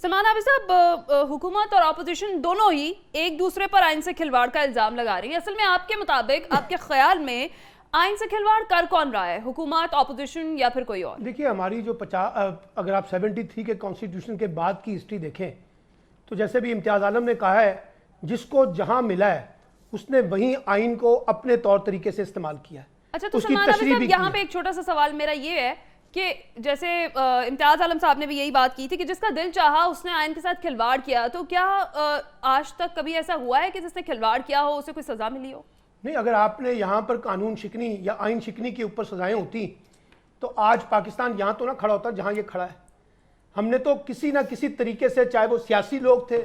सलमान हाफिज साहब, हुकूमत और अपोजिशन दोनों ही एक दूसरे पर आइन से खिलवाड़ का इल्ज़ाम लगा रही है। असल में आपके मुताबिक, आपके ख्याल में आइन से खिलवाड़ कर कौन रहा है, हुकूमत, अपोजिशन या फिर कोई और? देखिए, हमारी जो अगर आप 73 के कॉन्स्टिट्यूशन के बाद की हिस्ट्री देखें तो जैसे भी इम्तियाज़ आलम ने कहा है, जिसको जहां मिला है उसने वहीं आइन को अपने तौर तरीके से इस्तेमाल किया है। अच्छा, तो सलमान हाफिज साहब, यहाँ पे एक छोटा सा सवाल मेरा ये है कि जैसे इम्तियाज़ आलम साहब ने भी यही बात की थी कि जिसका दिल चाहा उसने आइन के साथ खिलवाड़ किया, तो क्या आज तक कभी ऐसा हुआ है कि जिसने खिलवाड़ किया हो उसे कोई सजा मिली हो? नहीं, अगर आपने यहाँ पर कानून शिकनी या आइन शिकनी के ऊपर सजाएं होती तो आज पाकिस्तान यहाँ तो ना खड़ा होता जहाँ ये खड़ा है। हमने तो किसी ना किसी तरीके से, चाहे वो सियासी लोग थे,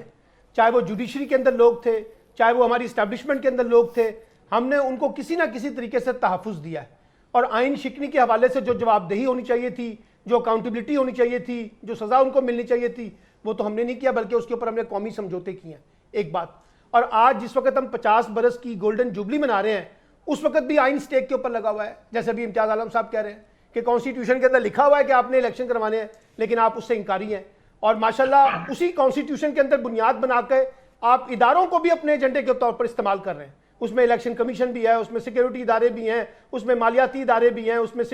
चाहे वो जुडिशरी के अंदर लोग थे, चाहे वो हमारी इस्टेब्लिशमेंट के अंदर लोग थे, हमने उनको किसी ना किसी तरीके से तहफ़्फ़ुज़ दिया है। और आइन शिकनी के हवाले से जो जवाबदेही होनी चाहिए थी, जो अकाउंटेबिलिटी होनी चाहिए थी, जो सज़ा उनको मिलनी चाहिए थी, वो तो हमने नहीं किया, बल्कि उसके ऊपर हमने कौमी समझौते किए हैं। एक बात। और आज जिस वक्त हम 50 बरस की गोल्डन जुबली मना रहे हैं, उस वक्त भी आइन स्टेक के ऊपर लगा हुआ है। जैसे भी इम्तियाज़ आलम साहब कह रहे हैं कि कॉन्स्टिट्यूशन के अंदर लिखा हुआ है कि आपने इलेक्शन करवाने हैं, लेकिन आप उससे इंकारी हैं। और माशाल्लाह उसी कॉन्स्टिट्यूशन के अंदर बुनियाद बनाकर आप इदारों को भी अपने एजेंडे के तौर पर इस्तेमाल कर रहे हैं। उसमें इलेक्शन कमीशन भी है, उसमें सिक्योरिटी इदारे भी हैं, उसमें मालियाती इदारे भी हैं, उसमें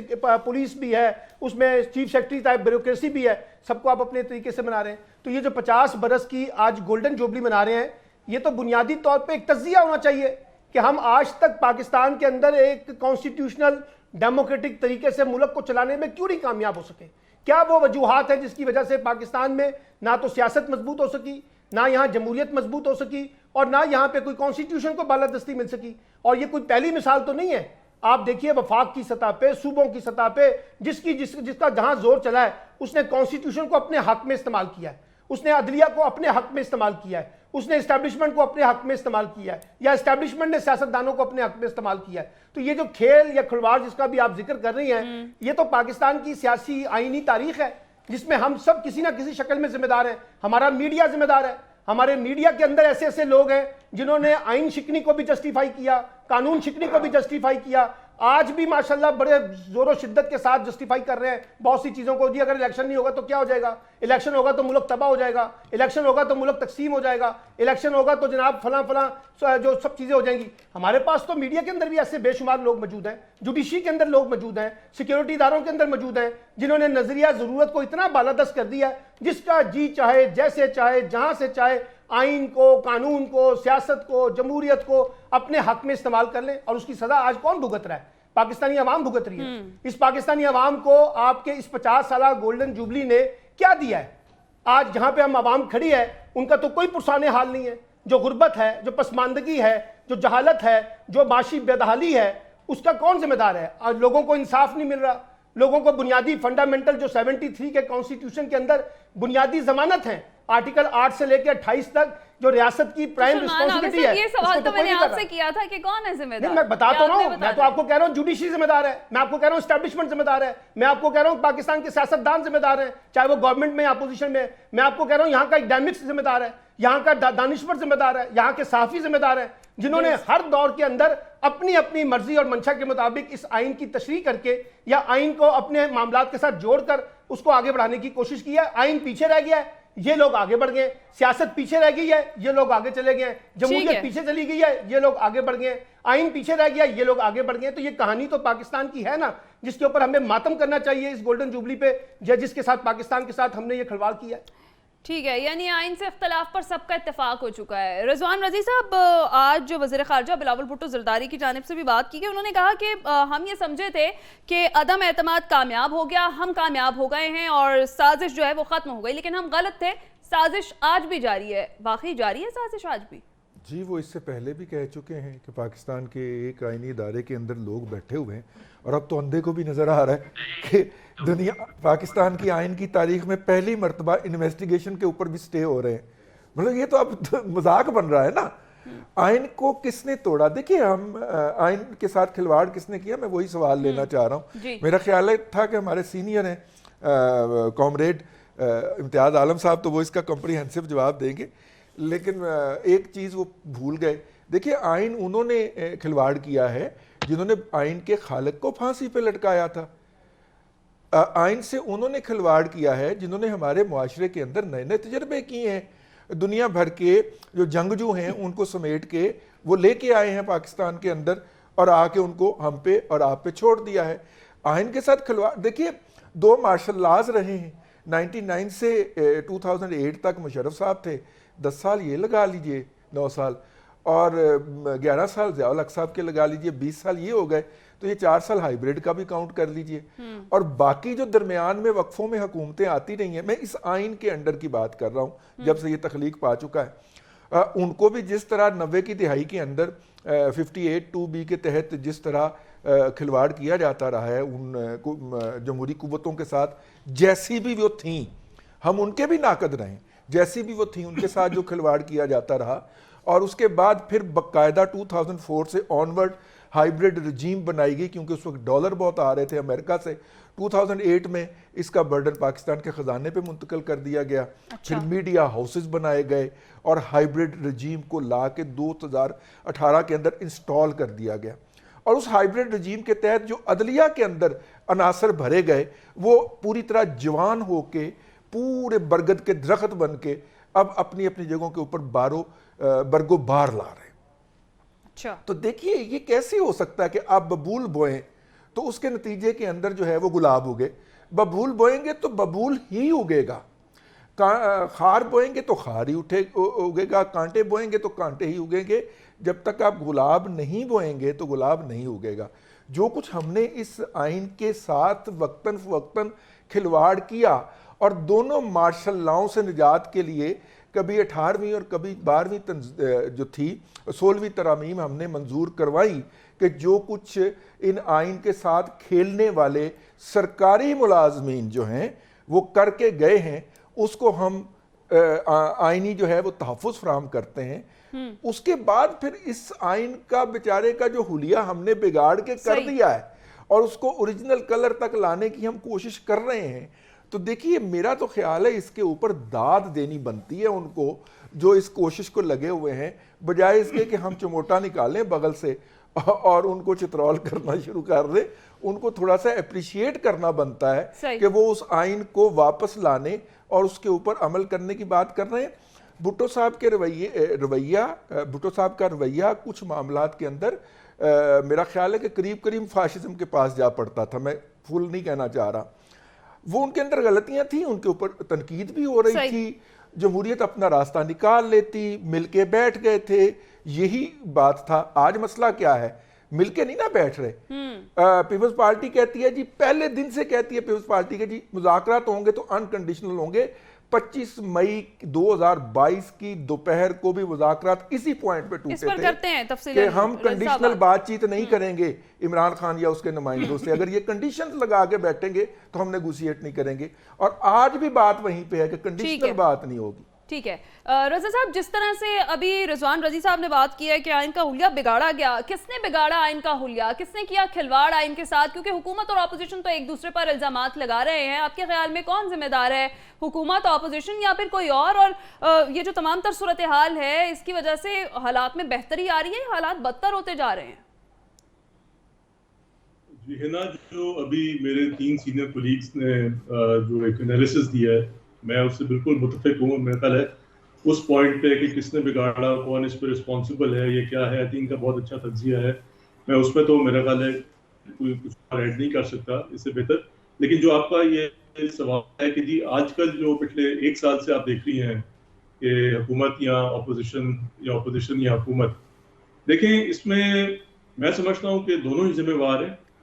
पुलिस भी है, उसमें चीफ सेक्रेटरी टाइप ब्यूरोक्रेसी भी है। सबको आप अपने तरीके से मना रहे हैं। तो ये जो 50 बरस की आज गोल्डन जुबली मना रहे हैं, ये तो बुनियादी तौर पे एक तज़िया होना चाहिए कि हम आज तक पाकिस्तान के अंदर एक कॉन्स्टिट्यूशनल डेमोक्रेटिक तरीके से मुल्क को चलाने में क्यों नहीं कामयाब हो सके। क्या वो वजूहात है जिसकी वजह से पाकिस्तान में ना तो सियासत मजबूत हो सकी, ना यहाँ जमहूरियत मजबूत हो सकी, और ना यहाँ पे कोई कॉन्स्टिट्यूशन को बालादस्ती मिल सकी। और ये कोई पहली मिसाल तो नहीं है। आप देखिए, वफाक की सतह पे, सूबों की सतह पे जिसका जहां जोर चला है, उसने कॉन्स्टिट्यूशन को अपने हक में इस्तेमाल किया है, उसने अदलिया को अपने हक में इस्तेमाल किया है, उसने एस्टैब्लिशमेंट को अपने हक में इस्तेमाल किया है, या एस्टैब्लिशमेंट ने सियासतदानों को अपने हक में इस्तेमाल किया है। तो ये जो खेल या खिलवाड़ जिसका भी आप जिक्र कर रही हैं, ये तो पाकिस्तान की सियासी आईनी तारीख है जिसमें हम सब किसी ना किसी शक्ल में जिम्मेदार हैं। हमारा मीडिया जिम्मेदार है। हमारे मीडिया के अंदर ऐसे ऐसे लोग हैं जिन्होंने आइन शिकनी को भी जस्टिफाई किया, कानून शिकनी को भी जस्टिफाई किया। आज भी माशाल्लाह बड़े जोरों शिद्दत के साथ जस्टिफाई कर रहे हैं बहुत सी चीज़ों को। जी, अगर इलेक्शन नहीं होगा तो क्या हो जाएगा, इलेक्शन होगा तो मुल्क तबाह हो जाएगा, इलेक्शन होगा तो मुल्क तकसीम हो जाएगा, इलेक्शन होगा तो जनाब फलां फलां जो सब चीज़ें हो जाएंगी। हमारे पास तो मीडिया के अंदर भी ऐसे बेशुमार लोग मौजूद हैं, जुडिशरी के अंदर लोग मौजूद हैं, सिक्योरिटी इदारों के अंदर मौजूद हैं, जिन्होंने नजरिया ज़रूरत को इतना बालादस्त कर दिया है, जिसका जी चाहे, जैसे चाहे, जहां से चाहे आइन को, कानून को, सियासत को, जमहूरियत को अपने हक में इस्तेमाल कर लें। और उसकी सजा आज कौन भुगत रहा है? पाकिस्तानी अवाम भुगत रही है। इस पाकिस्तानी अवाम को आपके इस 50 साल गोल्डन जुबली ने क्या दिया है? आज जहां पे हम अवाम खड़ी है, उनका तो कोई पुरसाने हाल नहीं है। जो गुर्बत है, जो पसमानदगी है, जो जहालत है, जो माशी बेदहाली है, उसका कौन जिम्मेदार है? आज लोगों को इंसाफ नहीं मिल रहा। लोगों को बुनियादी फंडामेंटल जो 73 के कॉन्स्टिट्यूशन के अंदर बुनियादी जमानत है, आर्टिकल 8 से लेकर 28 तक, जो रियासत की प्राइम रिस्पांसिबिलिटी है। ये सवाल तो मैंने आपसे किया था कि कौन है जिम्मेदार? मैं बता तो रहा हूं, मैं तो आपको कह रहा हूं जुडिशरी जिम्मेदार है, मैं आपको कह रहा हूं एस्टैब्लिशमेंट जिम्मेदार है, मैं आपको कह रहा हूं पाकिस्तान के सियासतदान जिम्मेदार हैं, चाहे वो गवर्नमेंट में या अपोजिशन में। मैं आपको कह रहा हूं यहाँ का एकेडमिक्स जिम्मेदार है, यहाँ का दानिश्वर जिम्मेदार है, यहाँ के सहाफी जिम्मेदार है, जिन्होंने हर दौर के अंदर अपनी अपनी मर्जी और मंशा के मुताबिक इस आइन की तशरीह करके या आइन को अपने मामलात के साथ जोड़कर उसको आगे बढ़ाने की कोशिश की है। आइन पीछे रह गया है, ये लोग आगे बढ़ गए। सियासत पीछे रह गई है, ये लोग आगे चले गए। जमहूरियत पीछे चली गई है, ये लोग आगे बढ़ गए। आइन पीछे रह गया, ये लोग आगे बढ़ गए। तो ये कहानी तो पाकिस्तान की है ना, जिसके ऊपर हमें मातम करना चाहिए इस गोल्डन जुबली पे, जिसके साथ पाकिस्तान के साथ हमने ये खिलवाड़ किया। ठीक है, यानी आइन से इख्तलाफ पर सबका इत्तेफाक हो चुका है। रिजवान रजी साहब, आज जो वज़ीर ख़ारजा बिलावल भुट्टो ज़रदारी की जानिब से भी बात की गई, उन्होंने कहा कि हम ये समझे थे कि अदम एतमाद कामयाब हो गया, हम कामयाब हो गए हैं और साजिश जो है वो ख़त्म हो गई, लेकिन हम गलत थे, साजिश आज भी जारी है। वाकई जारी है साजिश आज भी? जी, वो इससे पहले भी कह चुके हैं कि पाकिस्तान के एक आईनी इदारे के अंदर लोग बैठे हुए हैं, और अब तो अंधे को भी नज़र आ रहा है कि दुनिया पाकिस्तान की आइन की तारीख में पहली मरतबा इन्वेस्टिगेशन के ऊपर भी स्टे हो रहे हैं। मतलब ये तो अब तो मजाक बन रहा है ना। आइन को किसने तोड़ा? देखिए, हम आइन के साथ खिलवाड़ किसने किया, मैं वही सवाल लेना चाह रहा हूँ। मेरा ख्याल था कि हमारे सीनियर हैं कॉमरेड इम्तियाज़ आलम साहब, तो वो इसका कॉम्प्रिहेंसिव जवाब देंगे, लेकिन एक चीज़ वो भूल गए। देखिए, आइन उन्होंने खिलवाड़ किया है जिन्होंने आइन के खालिक को फांसी पे लटकाया था। आइन से उन्होंने खिलवाड़ किया है जिन्होंने हमारे मुआशरे के अंदर नए नए तजर्बे किए हैं। दुनिया भर के जो जंगजू हैं उनको समेट के वो लेके आए हैं पाकिस्तान के अंदर और आके उनको हम पे और आप पे छोड़ दिया है। आइन के साथ खिलवाड़, देखिए 2 मार्शल लॉज रहे हैं 99 से 2008 तक मुशर्रफ साहब थे, 10 साल ये लगा लीजिए, 9 साल, और 11 साल ज़िया-उल हक साहब के लगा लीजिए, 20 साल ये हो गए, तो ये 4 साल हाइब्रिड का भी काउंट कर लीजिए। और बाकी जो दरमियान में वक्फों में हुकूमतें आती रही हैं, मैं इस आइन के अंडर की बात कर रहा हूँ जब से ये तख्लीक पा चुका है, उनको भी जिस तरह 90 की दिहाई के अंदर 58(2)B के तहत जिस तरह खिलवाड़ किया जाता रहा है उन जमहूरी कुव्वतों के साथ, जैसी भी वो थीं, हम उनके भी नाकद रहें, जैसी भी वो थी उनके साथ जो खिलवाड़ किया जाता रहा। और उसके बाद फिर बाकायदा 2004 से ऑनवर्ड हाइब्रिड रजीम बनाई गई, क्योंकि उस वक्त डॉलर बहुत आ रहे थे अमेरिका से। 2008 में इसका बर्डन पाकिस्तान के ख़जाने पे मुंतकिल कर दिया गया। फिर मीडिया हाउसेस बनाए गए और हाइब्रिड रजीम को ला के 2018 के अंदर इंस्टॉल कर दिया गया। और उस हाइब्रिड रजीम के तहत जो अदलिया के अंदर अनासर भरे गए वो पूरी तरह जवान होके पूरे बरगद के दरख्त बन के अब अपनी अपनी जगहों के ऊपर बरगो बार ला रहे हैं। अच्छा, तो देखिए ये कैसे हो सकता है कि आप बबूल बोएं तो उसके नतीजे के अंदर जो है वो गुलाब उगे, बबूल बोएंगे तो बबूल ही उगेगा, खार बोएंगे तो खार ही उगेगा, कांटे बोएंगे तो कांटे ही उगेंगे। जब तक आप गुलाब नहीं बोएंगे तो गुलाब नहीं उगेगा। जो कुछ हमने इस आइन के साथ वक्तन फवक्तन खिलवाड़ किया और दोनों मार्शल लॉ से निजात के लिए कभी 18वीं और कभी 12वीं जो थी 16वीं तरामीम हमने मंजूर करवाई कि जो कुछ इन आइन के साथ खेलने वाले सरकारी मुलाजमीन जो हैं वो करके गए हैं उसको हम आइनी जो है वो तहफ़्फ़ुज़ फराहम करते हैं। उसके बाद फिर इस आइन का बेचारे का जो हुलिया हमने बिगाड़ के कर दिया है और उसको ओरिजिनल कलर तक लाने की हम कोशिश कर रहे हैं। तो देखिए मेरा तो ख्याल है इसके ऊपर दाद देनी बनती है उनको जो इस कोशिश को लगे हुए हैं, बजाय इसके कि हम चमोटा निकालें बगल से और उनको चित्रौल करना शुरू कर दें। उनको थोड़ा सा अप्रिशिएट करना बनता है कि वो उस आइन को वापस लाने और उसके ऊपर अमल करने की बात कर रहे हैं। भुट्टो साहब के भुट्टो साहब का रवैया कुछ मामलात के अंदर मेरा ख्याल है कि करीब करीब फाशिज्म के पास जा पड़ता था। मैं फुल नहीं कहना चाह रहा, वो उनके अंदर गलतियां थी, उनके ऊपर तनकीद भी हो रही थी, जमहूरियत अपना रास्ता निकाल लेती, मिलके बैठ गए थे, यही बात था। आज मसला क्या है, मिलके नहीं ना बैठ रहे। पीपल्स पार्टी कहती है जी, पहले दिन से कहती है पीपल्स पार्टी के जी मुज़ाकरात होंगे तो अनकंडीशनल होंगे। 25 मई 2022 की दोपहर को भी मुज़ाकरात इसी पॉइंट पे टूटे थे कि हम कंडीशनल बातचीत नहीं करेंगे इमरान खान या उसके नुमाइंदों से। अगर ये कंडीशंस लगा के बैठेंगे तो हम नेगोशिएट नहीं करेंगे। और आज भी बात वहीं पे है कि कंडीशनल बात नहीं होगी। ठीक है रज़ा साहब, जिस तरह से अभी रिजवान रजी साहब ने बात की है कि आइन का हुलिया बिगाड़ा गया, किसने बिगाड़ा आइन का हुलिया, किसने किया खिलवाड़ आइन के साथ? क्योंकि हुकूमत और अपोजिशन तो एक दूसरे पर इल्जामात लगा रहे हैं। आपके ख्याल में कौन जिम्मेदार है, हुकूमत, अपोजिशन या फिर कोई और ये जो तमाम तर सूरत हाल है इसकी वजह से हालात में बेहतरी आ रही है, हालात बदतर होते जा रहे हैं? जी है ना, जो अभी मेरे 3 सीनियर कोलीग्स ने जो एक एनालिसिस दिया है मैं उससे बिल्कुल मुतफिक हूँ। मेरा ख्याल है उस पॉइंट पे कि किसने बिगाड़ा, कौन इस पे रिस्पॉन्सिबल है, ये क्या है, आई थिंक का बहुत अच्छा तज्जिया है। मैं उस पर तो मेरा ख्याल है कोई कुछ ऐड नहीं कर सकता इससे बेहतर। लेकिन जो आपका ये सवाल है कि जी आजकल जो पिछले 1 साल से आप देख रही हैं कि हुकूमत या अपोजिशन या हुकूमत, देखें इसमें मैं समझता हूँ कि दोनों ही जिम्मेवार हैं।